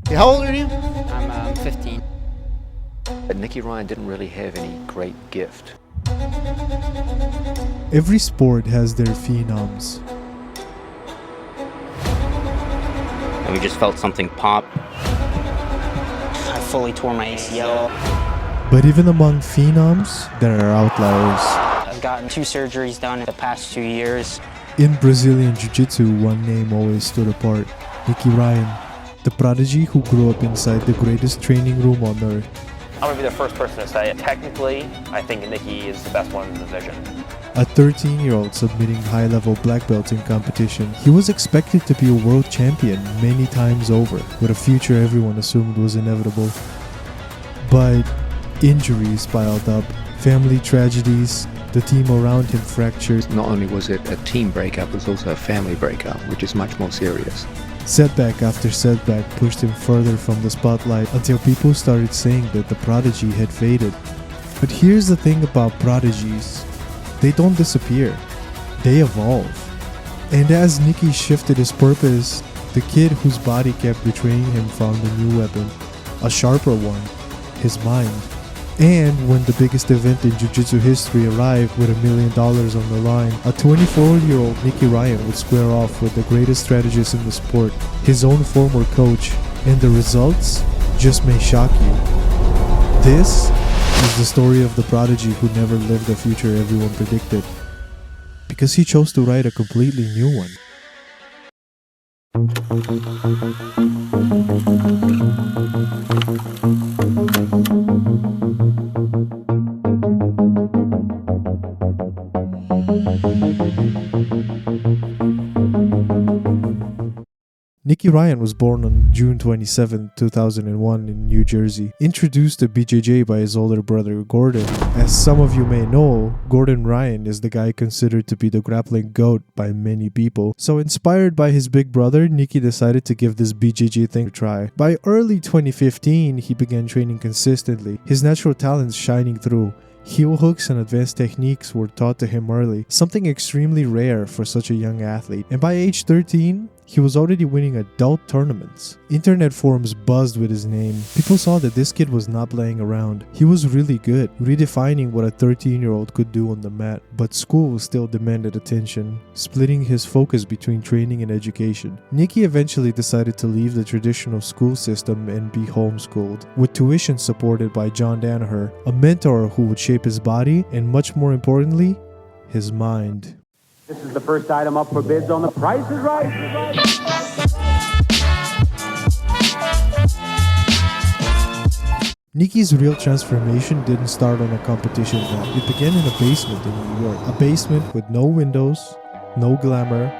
How old are you? I'm 15. But Nicky Ryan didn't really have any great gift. Every sport has their phenoms. And we just felt something pop. I fully tore my ACL. But even among phenoms, there are outliers. I've gotten 2 surgeries done in the past 2 years. In Brazilian Jiu-Jitsu, one name always stood apart: Nicky Ryan, the prodigy who grew up inside the greatest training room on earth. I'm going to be the first person to say it. Technically, I think Nicky is the best one in the division. A 13-year-old submitting high-level black belts in competition, he was expected to be a world champion many times over, with a future everyone assumed was inevitable. But injuries piled up, family tragedies, the team around him fractured. Not only was it a team breakup, it was also a family breakup, which is much more serious. Setback after setback pushed him further from the spotlight until people started saying that the prodigy had faded. But here's the thing about prodigies: they don't disappear, they evolve. And as Nicky shifted his purpose, the kid whose body kept betraying him found a new weapon, a sharper one: his mind. And when the biggest event in Jiu-Jitsu history arrived with $1 million on the line, a 24-year-old Nicky Ryan would square off with the greatest strategist in the sport, his own former coach, and the results just may shock you. This is the story of the prodigy who never lived the future everyone predicted, because he chose to write a completely new one. Nicky Ryan was born on June 27, 2001 in New Jersey. Introduced to BJJ by his older brother Gordon. As some of you may know, Gordon Ryan is the guy considered to be the grappling GOAT by many people. So inspired by his big brother, Nicky decided to give this BJJ thing a try. By early 2015, he began training consistently, his natural talents shining through. Heel hooks and advanced techniques were taught to him early, something extremely rare for such a young athlete. And by age 13, he was already winning adult tournaments. Internet forums buzzed with his name. People saw that this kid was not playing around. He was really good, redefining what a 13-year-old could do on the mat. But school still demanded attention, splitting his focus between training and education. Nicky eventually decided to leave the traditional school system and be homeschooled, with tuition supported by John Danaher, a mentor who would shape his body and, much more importantly, his mind. This is the first item up for bids on The Price is Right. Nicky's real transformation didn't start on a competition mat. It began in a basement in New York. A basement with no windows, no glamour,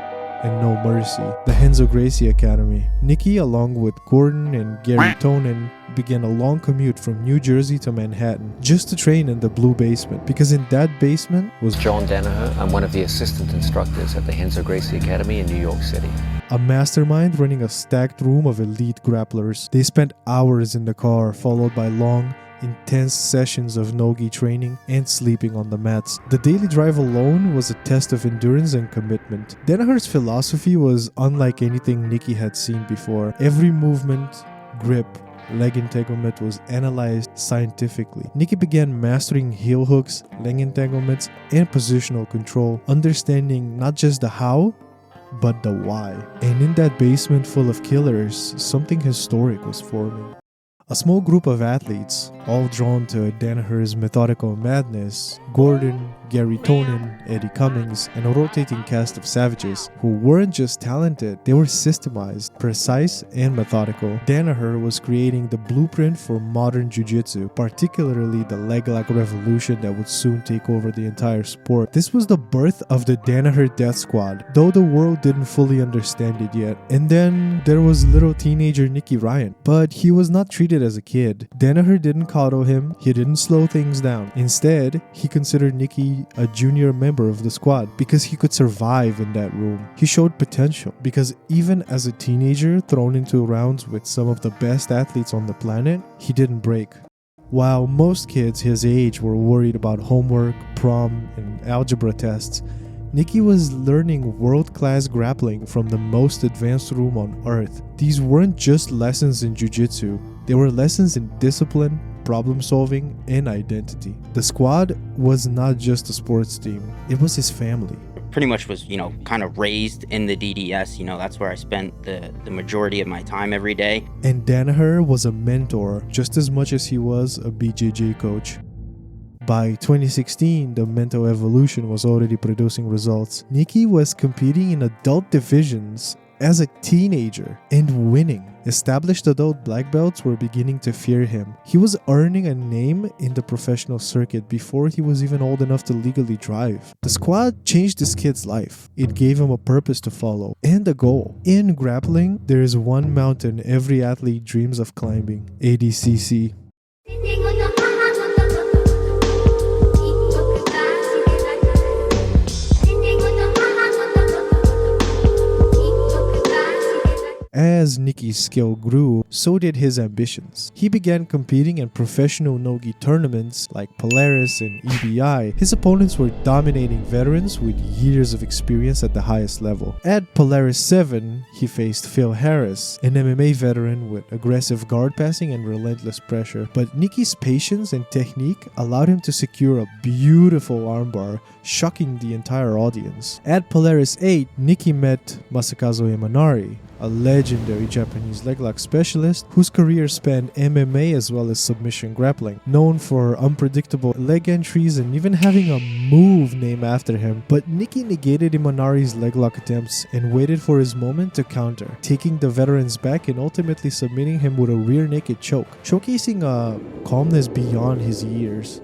and no mercy. The Renzo Gracie Academy. Nicky, along with Gordon and Garry Tonon, began a long commute from New Jersey to Manhattan just to train in the blue basement, because in that basement was John Danaher. I'm one of the assistant instructors at the Renzo Gracie Academy in New York City. a mastermind running a stacked room of elite grapplers. They spent hours in the car, followed by long, intense sessions of no-gi training and sleeping on the mats. The daily drive alone was a test of endurance and commitment. Danaher's philosophy was unlike anything Nicky had seen before. Every movement, grip, leg entanglement was analyzed scientifically. Nicky began mastering heel hooks, leg entanglements, and positional control, understanding not just the how, but the why. And in that basement full of killers, something historic was forming. A small group of athletes, all drawn to Danaher's methodical madness, Gordon, Garry Tonon, Eddie Cummings, and a rotating cast of savages who weren't just talented, they were systemized, precise, and methodical. Danaher was creating the blueprint for modern jiu-jitsu, particularly the leg-lock revolution that would soon take over the entire sport. This was the birth of the Danaher Death Squad, though the world didn't fully understand it yet. And then there was little teenager Nicky Ryan, but he was not treated as a kid. Danaher didn't coddle him, he didn't slow things down. Instead, he considered Nicky a junior member of the squad because he could survive in that room. He showed potential because even as a teenager thrown into rounds with some of the best athletes on the planet, he didn't break. While most kids his age were worried about homework, prom, and algebra tests, Nicky was learning world-class grappling from the most advanced room on earth. These weren't just lessons in jiu-jitsu, they were lessons in discipline, problem solving, and identity. The squad was not just a sports team, it was his family. Pretty much was, kind of raised in the DDS. That's where I spent the majority of my time every day. And Danaher was a mentor just as much as he was a BJJ coach. By 2016, the mental evolution was already producing results. Nicky was competing in adult divisions as a teenager and winning. Established adult black belts were beginning to fear him. He was earning a name in the professional circuit before he was even old enough to legally drive. The squad changed this kid's life. It gave him a purpose to follow and a goal. In grappling, there is one mountain every athlete dreams of climbing: ADCC. As Nicky's skill grew, so did his ambitions. He began competing in professional no-gi tournaments like Polaris and EBI. His opponents were dominating veterans with years of experience at the highest level. At Polaris 7, he faced Phil Harris, an MMA veteran with aggressive guard passing and relentless pressure. But Nicky's patience and technique allowed him to secure a beautiful armbar, shocking the entire audience. At Polaris 8, Nicky met Masakazu Imanari, a legendary Japanese leg lock specialist whose career spanned MMA as well as submission grappling, known for unpredictable leg entries and even having a move named after him. But Nicky negated Imanari's leg lock attempts and waited for his moment to counter, taking the veteran's back and ultimately submitting him with a rear naked choke, showcasing a calmness beyond his years.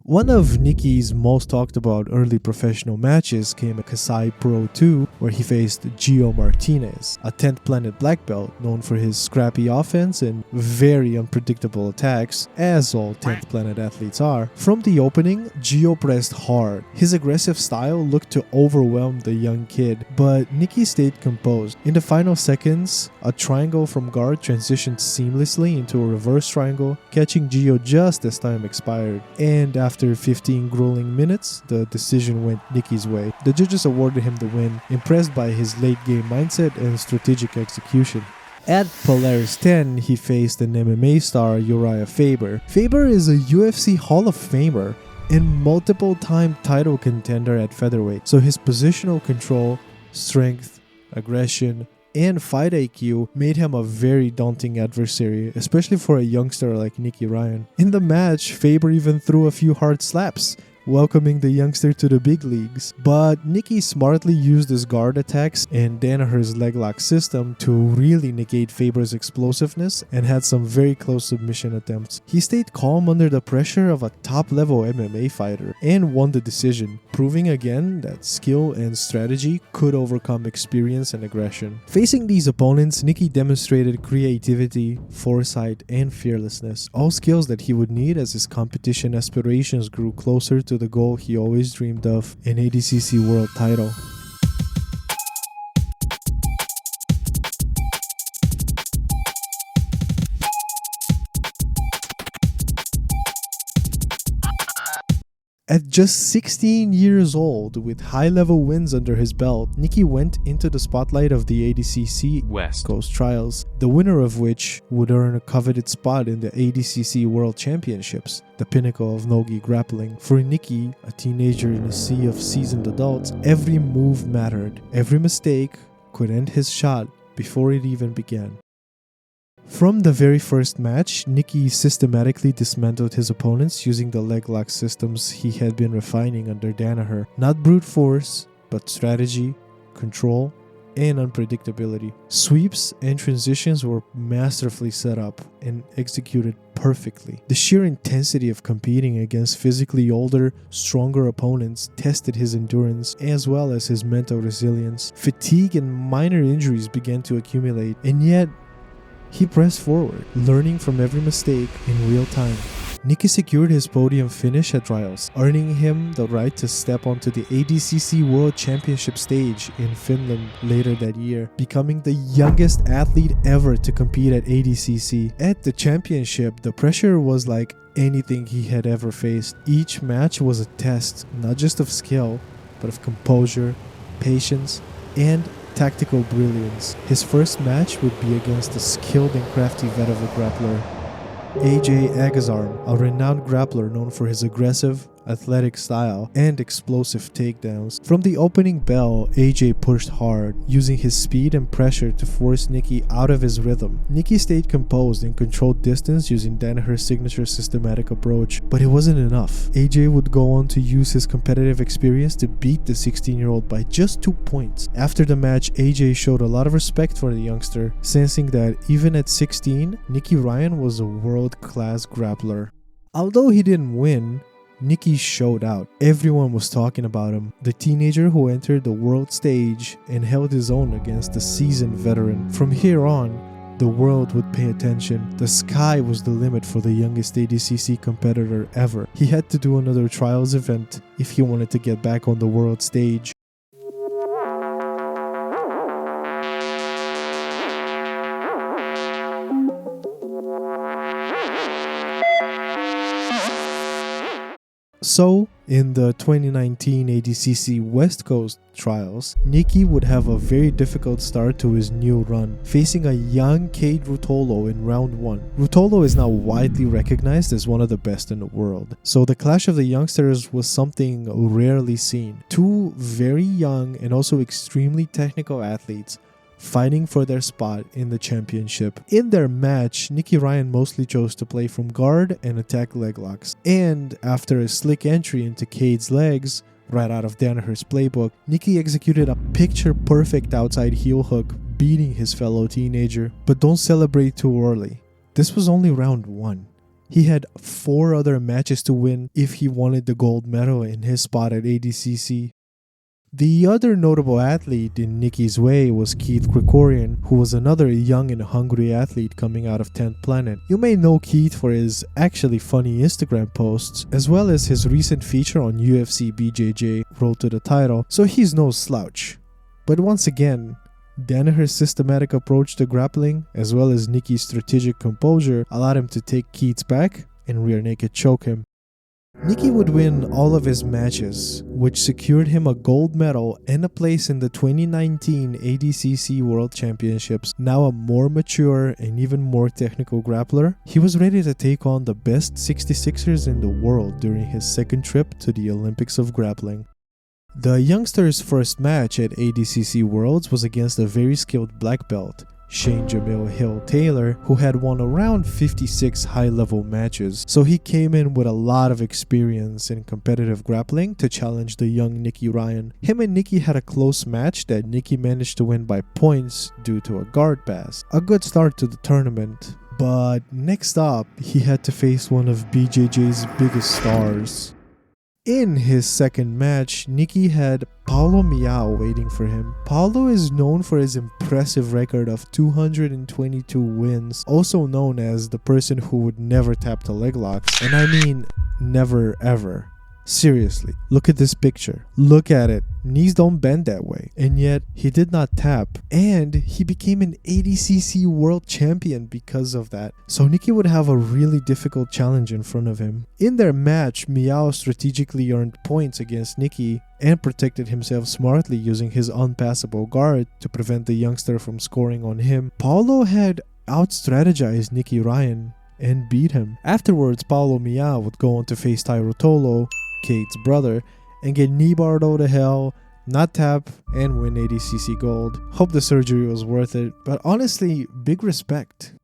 One of Nicky's most talked about early professional matches came at Kasai Pro 2, where he faced Gio Martinez, a 10th planet black belt known for his scrappy offense and very unpredictable attacks, as all 10th planet athletes are. From the opening, Gio pressed hard. His aggressive style looked to overwhelm the young kid, but Nicky stayed composed. In the final seconds, a triangle from guard transitioned seamlessly into a reverse triangle, catching Gio just as time expired. And after 15 grueling minutes, the decision went Nicky's way. The judges awarded him the win, impressed by his late-game mindset and strategic execution. At Polaris 10, he faced an MMA star, Uriah Faber. Faber is a UFC Hall of Famer and multiple-time title contender at featherweight, so his positional control, strength, aggression, and fight IQ made him a very daunting adversary, especially for a youngster like Nicky Ryan. In the match, Faber even threw a few hard slaps, welcoming the youngster to the big leagues. But Nicky smartly used his guard attacks and Danaher's leg lock system to really negate Faber's explosiveness and had some very close submission attempts. He stayed calm under the pressure of a top-level MMA fighter and won the decision, proving again that skill and strategy could overcome experience and aggression. Facing these opponents, Nicky demonstrated creativity, foresight, and fearlessness, all skills that he would need as his competition aspirations grew closer to the goal he always dreamed of, an ADCC World title. At just 16 years old, with high-level wins under his belt, Nicky went into the spotlight of the ADCC West Coast Trials, the winner of which would earn a coveted spot in the ADCC World Championships, the pinnacle of no-gi grappling. For Nicky, a teenager in a sea of seasoned adults, every move mattered. Every mistake could end his shot before it even began. From the very first match, Nicky systematically dismantled his opponents using the leg lock systems he had been refining under Danaher. Not brute force, but strategy, control, and unpredictability. Sweeps and transitions were masterfully set up and executed perfectly. The sheer intensity of competing against physically older, stronger opponents tested his endurance as well as his mental resilience. Fatigue and minor injuries began to accumulate, and yet he pressed forward, learning from every mistake in real time. Nicky secured his podium finish at trials, earning him the right to step onto the ADCC World Championship stage in Finland later that year, becoming the youngest athlete ever to compete at ADCC. At the championship, the pressure was like anything he had ever faced. Each match was a test, not just of skill, but of composure, patience, and tactical brilliance. His first match would be against the skilled and crafty vet of a grappler, AJ Agazarm, a renowned grappler known for his aggressive, athletic style and explosive takedowns. From the opening bell, AJ pushed hard, using his speed and pressure to force Nicky out of his rhythm. Nicky stayed composed and controlled distance using Danaher's signature systematic approach, but it wasn't enough. AJ would go on to use his competitive experience to beat the 16-year-old by just 2 points. After the match, AJ showed a lot of respect for the youngster, sensing that even at 16, Nicky Ryan was a world-class grappler. Although he didn't win, Nicky showed out. Everyone was talking about him, the teenager who entered the world stage and held his own against the seasoned veteran. From here on, the world would pay attention. The sky was the limit for the youngest ADCC competitor ever. He had to do another trials event if he wanted to get back on the world stage. So, in the 2019 ADCC West Coast trials, Nicky would have a very difficult start to his new run, facing a young Cade Rutolo in round 1. Rutolo is now widely recognized as one of the best in the world, so the clash of the youngsters was something rarely seen. Two very young and also extremely technical athletes fighting for their spot in the championship. In their match, Nicky Ryan mostly chose to play from guard and attack leg locks. And after a slick entry into Cade's legs, right out of Danaher's playbook, Nicky executed a picture-perfect outside heel hook, beating his fellow teenager. But don't celebrate too early. This was only round 1. He had 4 other matches to win if he wanted the gold medal in his spot at ADCC. The other notable athlete in Nicky's way was Keith Krikorian, who was another young and hungry athlete coming out of 10th Planet. You may know Keith for his actually funny Instagram posts, as well as his recent feature on UFC BJJ Road to the Title, so he's no slouch. But once again, Danaher's systematic approach to grappling, as well as Nicky's strategic composure, allowed him to take Keith's back and rear naked choke him. Nicky would win all of his matches, which secured him a gold medal and a place in the 2019 ADCC World Championships. Now a more mature and even more technical grappler, he was ready to take on the best 66ers in the world during his second trip to the Olympics of grappling. The youngster's first match at ADCC Worlds was against a very skilled black belt, Shane Jamil Hill Taylor, who had won around 56 high-level matches, so he came in with a lot of experience in competitive grappling to challenge the young Nicky Ryan. Him and Nicky had a close match that Nicky managed to win by points due to a guard pass. A good start to the tournament, but next up, he had to face one of BJJ's biggest stars. In his second match, Nicky had Paulo Miao waiting for him. Paulo is known for his impressive record of 222 wins, also known as the person who would never tap the leg locks. And I mean, never ever. Seriously, look at this picture. Look at it. Knees don't bend that way. And yet, he did not tap. And he became an ADCC World Champion because of that. So Nicky would have a really difficult challenge in front of him. In their match, Miao strategically earned points against Nicky and protected himself smartly using his unpassable guard to prevent the youngster from scoring on him. Paulo had out-strategized Nicky Ryan and beat him. Afterwards, Paulo Miao would go on to face Tai Rutolo, Cade's brother, and get knee-barred out of hell, not tap, and win ADCC gold. Hope the surgery was worth it, but honestly, big respect.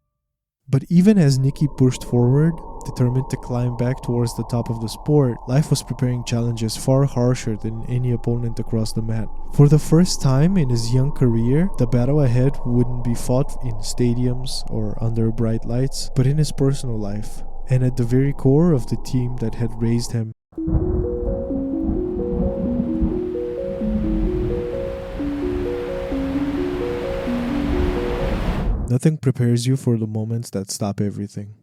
But even as Nicky pushed forward, determined to climb back towards the top of the sport, life was preparing challenges far harsher than any opponent across the mat. For the first time in his young career, the battle ahead wouldn't be fought in stadiums or under bright lights, but in his personal life, and at the very core of the team that had raised him. Nothing prepares you for the moments that stop everything.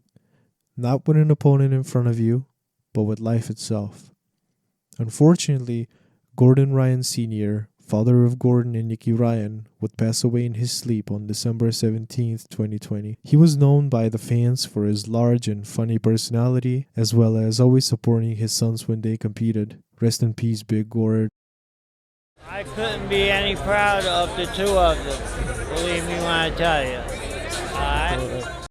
Not with an opponent in front of you, but with life itself. Unfortunately, Gordon Ryan Sr., father of Gordon and Nicky Ryan, would pass away in his sleep on December 17th, 2020. He was known by the fans for his large and funny personality, as well as always supporting his sons when they competed. Rest in peace, Big Gord. I couldn't be any prouder of the two of them. Believe me when I tell you. Alright?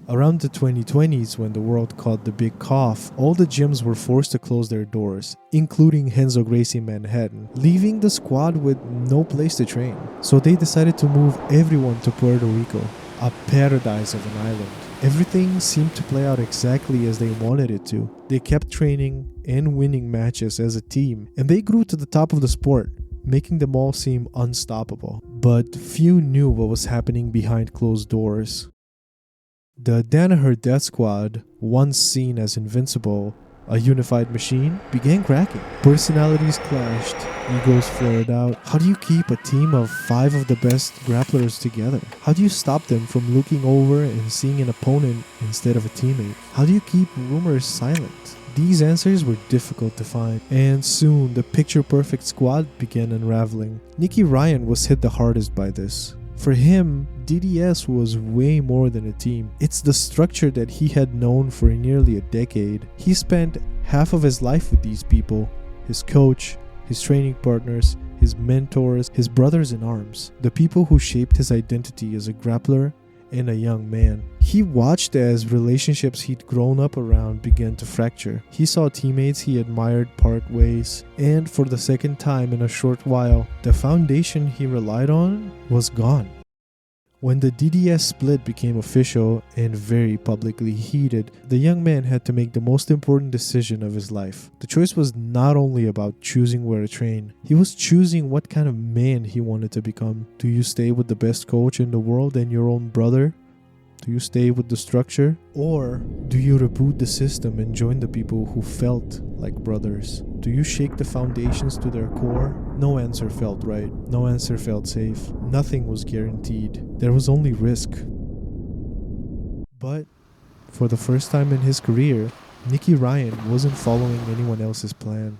Around the 2020s, when the world caught the big cough, all the gyms were forced to close their doors, including Renzo Gracie Manhattan, leaving the squad with no place to train. So they decided to move everyone to Puerto Rico, a paradise of an island. Everything seemed to play out exactly as they wanted it to. They kept training and winning matches as a team, and they grew to the top of the sport, making them all seem unstoppable. But few knew what was happening behind closed doors. The Danaher Death Squad, once seen as invincible, a unified machine, began cracking. Personalities clashed, egos flared out. How do you keep a team of 5 of the best grapplers together? How do you stop them from looking over and seeing an opponent instead of a teammate? How do you keep rumors silent? These answers were difficult to find, and soon the picture-perfect squad began unraveling. Nicky Ryan was hit the hardest by this. For him, DDS was way more than a team. It's the structure that he had known for nearly a decade. He spent half of his life with these people: his coach, his training partners, his mentors, his brothers in arms, the people who shaped his identity as a grappler and a young man. He watched as relationships he'd grown up around began to fracture. He saw teammates he admired part ways, and for the second time in a short while, the foundation he relied on was gone. When the DDS split became official and very publicly heated, the young man had to make the most important decision of his life. The choice was not only about choosing where to train, he was choosing what kind of man he wanted to become. Do you stay with the best coach in the world and your own brother? Do you stay with the structure? Or do you reboot the system and join the people who felt like brothers? Do you shake the foundations to their core? No answer felt right. No answer felt safe. Nothing was guaranteed. There was only risk. But for the first time in his career, Nicky Ryan wasn't following anyone else's plan.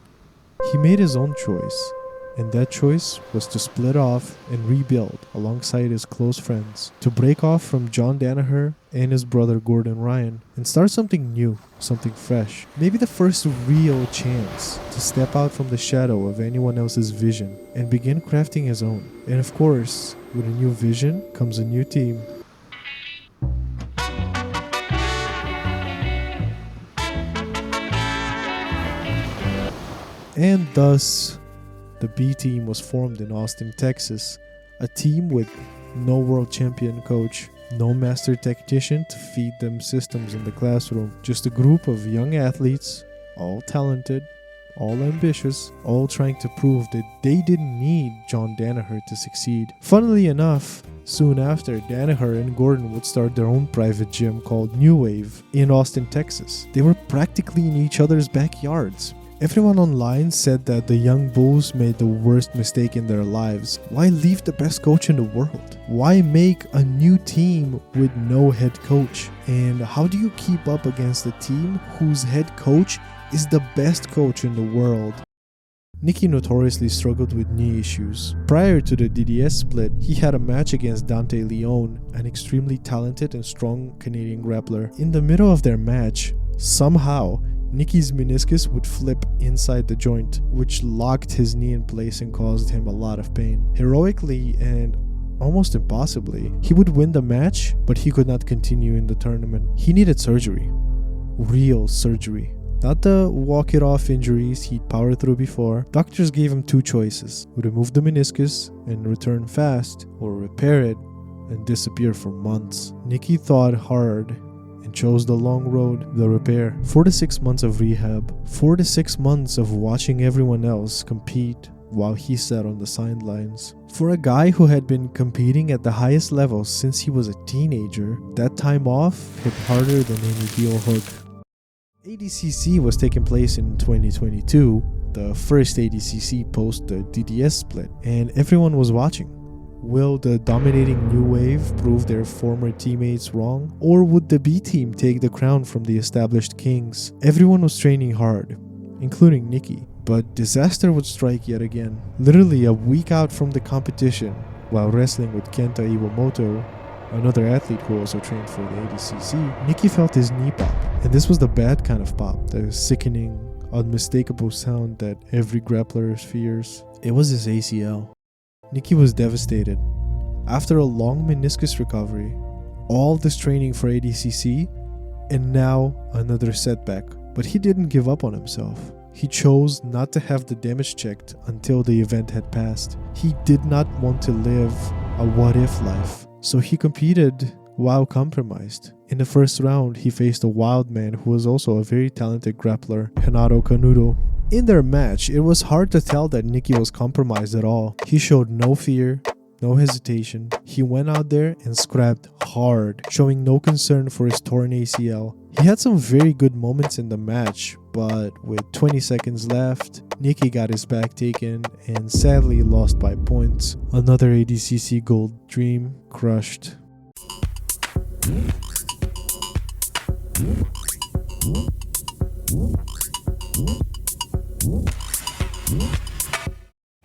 He made his own choice. And that choice was to split off and rebuild alongside his close friends, to break off from John Danaher and his brother Gordon Ryan and start something new, something fresh. Maybe the first real chance to step out from the shadow of anyone else's vision and begin crafting his own. And of course, with a new vision comes a new team. And thus, the B team was formed in Austin, Texas, a team with no world champion coach, no master technician to feed them systems in the classroom, just a group of young athletes, all talented, all ambitious, all trying to prove that they didn't need John Danaher to succeed. Funnily enough, soon after, Danaher and Gordon would start their own private gym called New Wave in Austin, Texas. They were practically in each other's backyards. Everyone online said that the young bulls made the worst mistake in their lives. Why leave the best coach in the world? Why make a new team with no head coach? And how do you keep up against a team whose head coach is the best coach in the world? Nicky notoriously struggled with knee issues. Prior to the DDS split, he had a match against Dante Leon, an extremely talented and strong Canadian grappler. In the middle of their match, somehow, Nicky's meniscus would flip inside the joint, which locked his knee in place and caused him a lot of pain. Heroically and almost impossibly, he would win the match, but he could not continue in the tournament. He needed surgery. Real surgery. Not the walk it off injuries he'd powered through before. Doctors gave him 2 choices: remove the meniscus and return fast, or repair it and disappear for months. Nicky thought hard and chose the long road, the repair. 4 to 6 months of rehab, 4 to 6 months of watching everyone else compete while he sat on the sidelines. For a guy who had been competing at the highest level since he was a teenager, that time off hit harder than any heel hook. ADCC was taking place in 2022, the first ADCC post the DDS split, and everyone was watching. Will the dominating New Wave prove their former teammates wrong? Or would the B team take the crown from the established kings? Everyone was training hard, including Nicky, but disaster would strike yet again. Literally a week out from the competition, while wrestling with Kenta Iwamoto, another athlete who also trained for the ADCC, Nicky felt his knee pop. And this was the bad kind of pop, the sickening, unmistakable sound that every grappler fears. It was his ACL. Nicky was devastated. After a long meniscus recovery, all this training for ADCC, and now another setback. But he didn't give up on himself. He chose not to have the damage checked until the event had passed. He did not want to live a what-if life, so he competed while compromised. In the first round, he faced a wild man who was also a very talented grappler, Renato Canudo. In their match, it was hard to tell that Nicky was compromised at all. He showed no fear, no hesitation. He went out there and scrapped hard, showing no concern for his torn ACL. He had some very good moments in the match, but with 20 seconds left, Nicky got his back taken and sadly lost by points. Another ADCC gold dream crushed.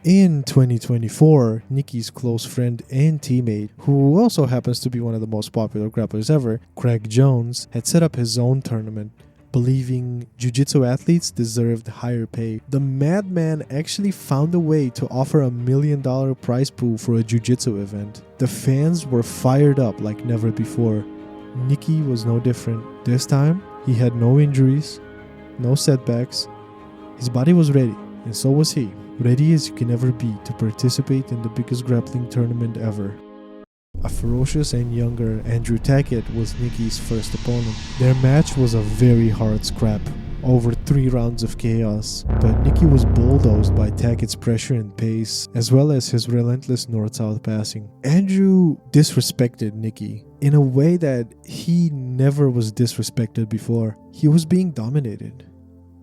In 2024, Nicky's close friend and teammate, who also happens to be one of the most popular grapplers ever, Craig Jones, had set up his own tournament, believing jiu-jitsu athletes deserved higher pay. The madman actually found a way to offer $1 million prize pool for a jiu-jitsu event. The fans were fired up like never before. Nicky was no different. This time, he had no injuries, no setbacks. His body was ready, and so was he. Ready as you can ever be to participate in the biggest grappling tournament ever. A ferocious and younger Andrew Tackett was Nicky's first opponent. Their match was a very hard scrap, over 3 rounds of chaos, but Nicky was bulldozed by Tackett's pressure and pace, as well as his relentless north-south passing. Andrew disrespected Nicky in a way that he never was disrespected before. He was being dominated.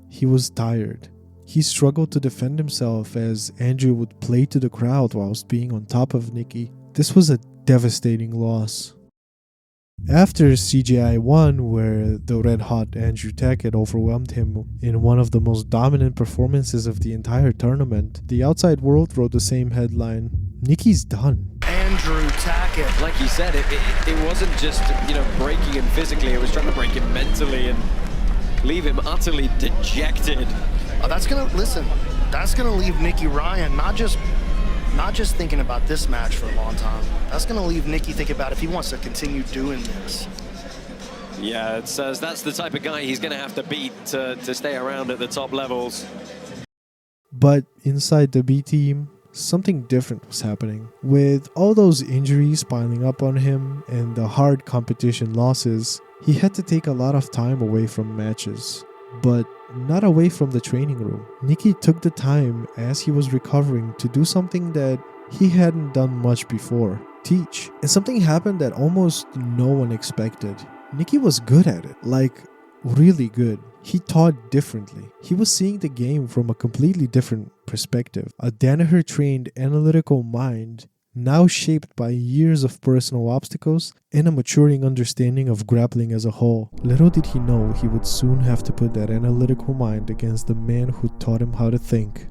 He was tired. He struggled to defend himself as Andrew would play to the crowd whilst being on top of Nicky. This was a devastating loss. After CGI won, where the red-hot Andrew Tackett overwhelmed him in one of the most dominant performances of the entire tournament, the outside world wrote the same headline, "Nicky's done." Andrew Tackett. Like you said, it wasn't just, breaking him physically, it was trying to break him mentally and leave him utterly dejected. That's gonna leave Nicky Ryan not just thinking about this match for a long time. That's gonna leave Nicky thinking about if he wants to continue doing this. Yeah, it says that's the type of guy he's gonna have to beat to stay around at the top levels. But inside the B team, something different was happening. With all those injuries piling up on him and the hard competition losses, he had to take a lot of time away from matches. But not away from the training room. Nicky took the time as he was recovering to do something that he hadn't done much before, teach. And something happened that almost no one expected. Nicky was good at it, like really good. He taught differently. He was seeing the game from a completely different perspective. A Danaher trained analytical mind, now shaped by years of personal obstacles and a maturing understanding of grappling as a whole. Little did he know he would soon have to put that analytical mind against the man who taught him how to think.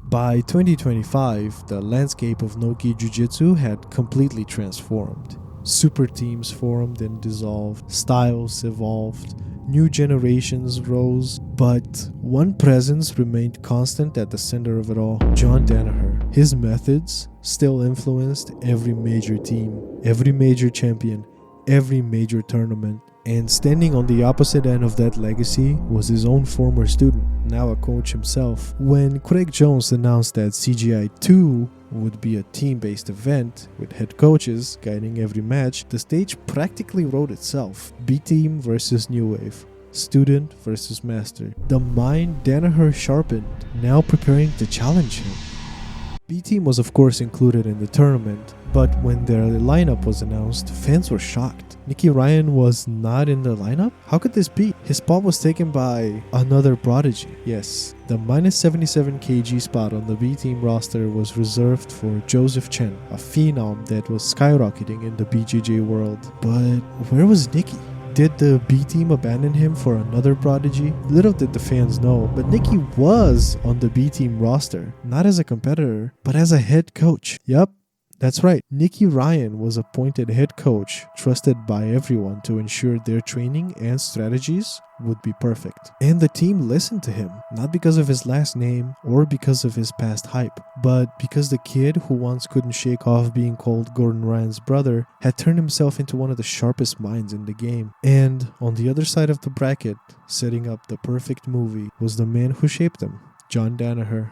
By 2025, the landscape of no-gi jiu-jitsu had completely transformed. Super teams formed and dissolved, styles evolved, new generations rose, but one presence remained constant at the center of it all: John Danaher. His methods still influenced every major team, every major champion, every major tournament. And standing on the opposite end of that legacy was his own former student, now a coach himself. When Craig Jones announced that CGI 2 would be a team-based event with head coaches guiding every match, the stage practically wrote itself. B-Team versus New Wave, student versus master. The mind Danaher sharpened, now preparing to challenge him. B-Team was of course included in the tournament, but when their lineup was announced, fans were shocked. Nicky Ryan was not in the lineup? How could this be? His spot was taken by another Prodigy. Yes, the minus 77 kg spot on the B-Team roster was reserved for Joseph Chen, a phenom that was skyrocketing in the BJJ world. But where was Nicky? Did the B-Team abandon him for another Prodigy? Little did the fans know, but Nicky was on the B-Team roster, not as a competitor, but as a head coach. Yup, That's right, Nicky Ryan was appointed head coach, trusted by everyone to ensure their training and strategies would be perfect. And the team listened to him, not because of his last name or because of his past hype, but because the kid who once couldn't shake off being called Gordon Ryan's brother had turned himself into one of the sharpest minds in the game. And on the other side of the bracket, setting up the perfect movie, was the man who shaped him, John Danaher.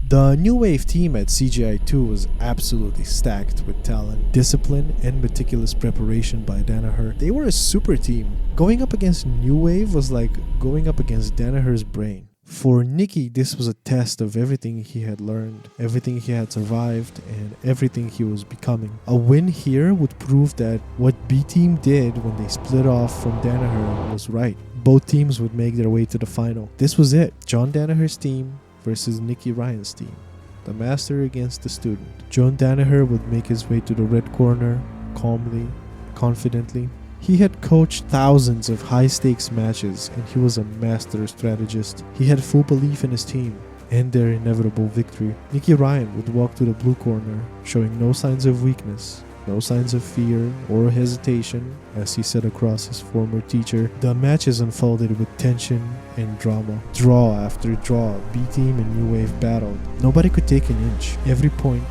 The New Wave team at CGI2 was absolutely stacked with talent, discipline, and meticulous preparation by Danaher. They were a super team. Going up against New Wave was like going up against Danaher's brain. For Nicky, this was a test of everything he had learned, everything he had survived, and everything he was becoming. A win here would prove that what B-Team did when they split off from Danaher was right. Both teams would make their way to the final. This was it. John Danaher's team versus Nicky Ryan's team. The master against the student. John Danaher would make his way to the red corner, calmly, confidently. He had coached thousands of high-stakes matches and he was a master strategist. He had full belief in his team and their inevitable victory. Nicky Ryan would walk to the blue corner, showing no signs of weakness, no signs of fear or hesitation as he sat across his former teacher. The matches unfolded with tension and drama. Draw after draw, B-Team and New Wave battled. Nobody could take an inch. Every point,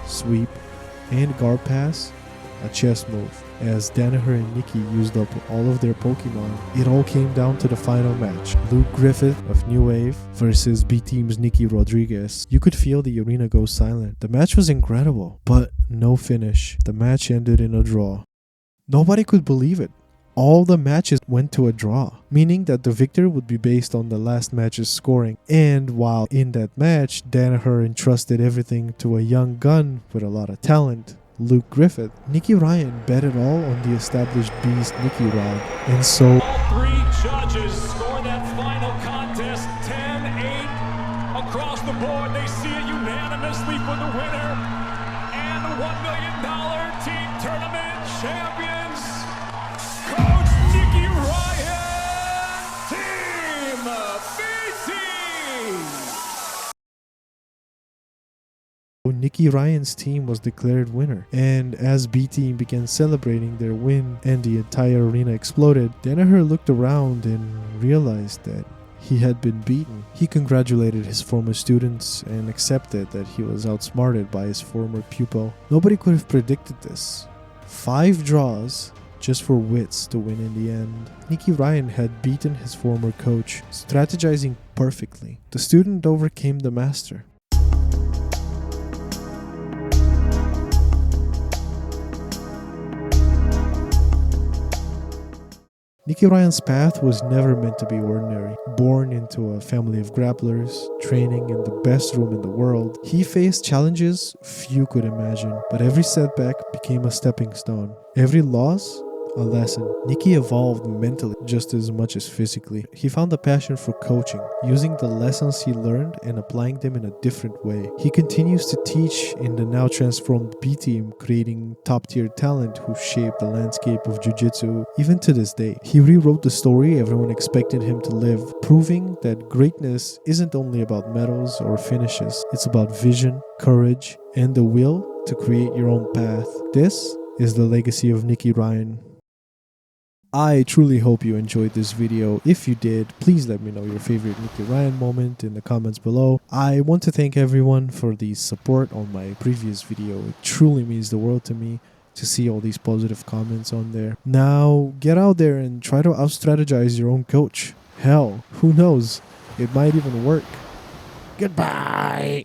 sweep, and guard pass, a chess move. As Danaher and Nicky used up all of their Pokemon, it all came down to the final match. Luke Griffith of New Wave versus B-Team's Nicky Rodriguez. You could feel the arena go silent. The match was incredible, but no finish. The match ended in a draw. Nobody could believe it. All the matches went to a draw, meaning that the victor would be based on the last match's scoring. And while in that match, Danaher entrusted everything to a young gun with a lot of talent, Luke Griffith, Nicky Ryan bet it all on the established beast Nicky Rod. And so all three judges score that final contest 10-8 across the board. They see it unanimously for the winner and the $1 million team tournament champions, Coach Nicky Ryan, Team B-Team. Nicky Ryan's team was declared winner, and as B-Team began celebrating their win and the entire arena exploded, Danaher looked around and realized that he had been beaten. He congratulated his former students and accepted that he was outsmarted by his former pupil. Nobody could have predicted this. 5 draws just for wits to win in the end. Nicky Ryan had beaten his former coach, strategizing perfectly. The student overcame the master. Nicky Ryan's path was never meant to be ordinary. Born into a family of grapplers, training in the best room in the world, he faced challenges few could imagine, but every setback became a stepping stone. Every loss, a lesson. Nicky evolved mentally just as much as physically. He found a passion for coaching, using the lessons he learned and applying them in a different way. He continues to teach in the now transformed B-Team, creating top-tier talent who shaped the landscape of Jiu-Jitsu even to this day. He rewrote the story everyone expected him to live, proving that greatness isn't only about medals or finishes. It's about vision, courage, and the will to create your own path. This is the legacy of Nicky Ryan. I truly hope you enjoyed this video. If you did, please let me know your favorite Nicky Ryan moment in the comments below. I want to thank everyone for the support on my previous video. It truly means the world to me to see all these positive comments on there. Now, get out there and try to out-strategize your own coach. Hell, who knows? It might even work. Goodbye!